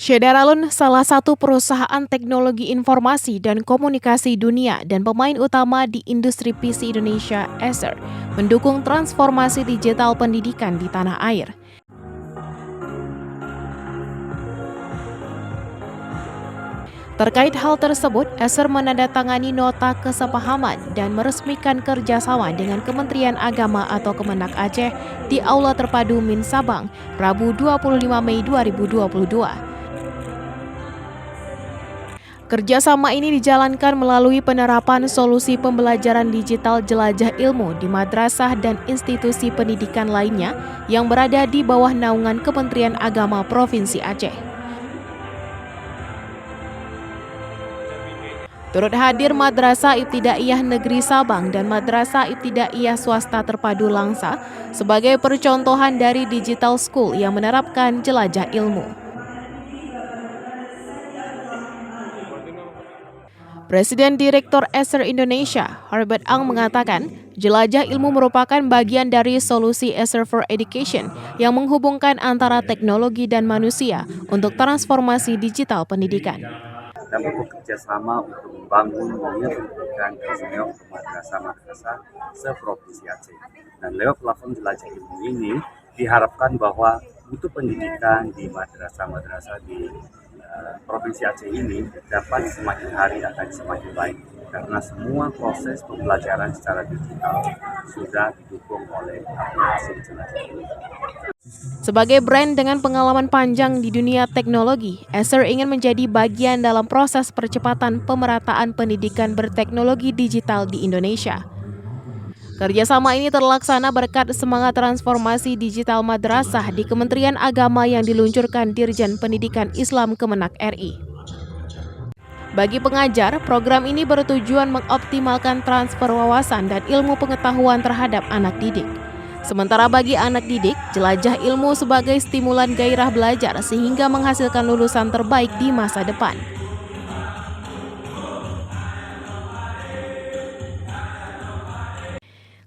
Shedaralun, salah satu perusahaan teknologi informasi dan komunikasi dunia dan pemain utama di industri PC Indonesia, Acer, mendukung transformasi digital pendidikan di tanah air. Terkait hal tersebut, Acer menandatangani nota kesepahaman dan meresmikan kerjasama dengan Kementerian Agama atau Kemenak Aceh di Aula Terpadu Min Sabang, Rabu 25 Mei 2022. Kerjasama ini dijalankan melalui penerapan solusi pembelajaran digital jelajah ilmu di madrasah dan institusi pendidikan lainnya yang berada di bawah naungan Kementerian Agama Provinsi Aceh. Turut hadir Madrasah Ibtidaiyah Negeri Sabang dan Madrasah Ibtidaiyah Swasta Terpadu Langsa sebagai percontohan dari digital school yang menerapkan jelajah ilmu. Presiden Direktur Acer Indonesia, Harbert Ang mengatakan, jelajah ilmu merupakan bagian dari solusi Acer for Education yang menghubungkan antara teknologi dan manusia untuk transformasi digital pendidikan. Dan bekerja sama untuk membangun dunia pendidikan istimewa untuk madrasah-madrasah seprovinsi Aceh. Dan lewat platform jelajah ilmu ini diharapkan bahwa mutu pendidikan di madrasah-madrasah di Provinsi Aceh ini dapat semakin hari akan semakin baik karena semua proses pembelajaran secara digital sudah didukung oleh aplikasi jelajah ilmu. Sebagai brand dengan pengalaman panjang di dunia teknologi, Acer ingin menjadi bagian dalam proses percepatan pemerataan pendidikan berteknologi digital di Indonesia. Kerjasama ini terlaksana berkat semangat transformasi digital madrasah di Kementerian Agama yang diluncurkan Dirjen Pendidikan Islam Kemenak RI. Bagi pengajar, program ini bertujuan mengoptimalkan transfer wawasan dan ilmu pengetahuan terhadap anak didik. Sementara bagi anak didik, jelajah ilmu sebagai stimulan gairah belajar sehingga menghasilkan lulusan terbaik di masa depan.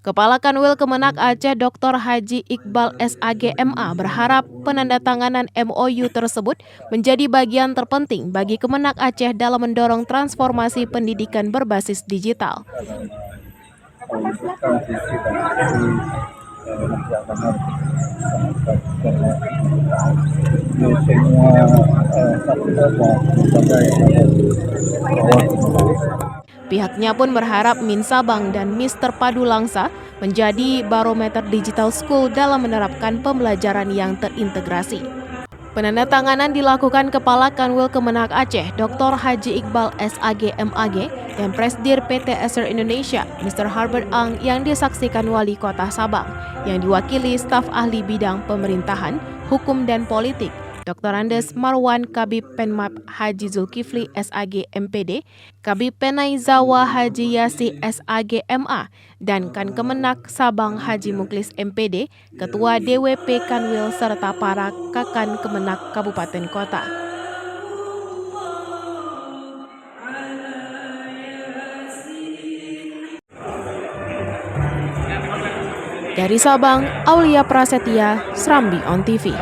Kepala Kanwil Kemenak Aceh Dr. Haji Iqbal SAG MA berharap penandatanganan MOU tersebut menjadi bagian terpenting bagi Kemenak Aceh dalam mendorong transformasi pendidikan berbasis digital. Pihaknya pun berharap Min Sabang dan MIS Terpadu Langsa menjadi barometer digital school dalam menerapkan pembelajaran yang terintegrasi. Penandatanganan dilakukan Kepala Kanwil Kemenak Aceh Dr. Haji Iqbal SAG MAG dan Presdir PT Acer Indonesia Mr. Harbert Ang yang disaksikan Wali Kota Sabang yang diwakili staf ahli bidang pemerintahan, hukum dan politik Dr. Andes Marwan Kabid Penmap Haji Zulkifli SAG MPD, Kabid Penaizawa Haji Yasi SAG MA, dan Kan Kemenak Sabang Haji Muklis MPD, Ketua DWP Kanwil serta para Kakan Kemenak Kabupaten Kota. Dari Sabang, Aulia Prasetya, Serambi On TV.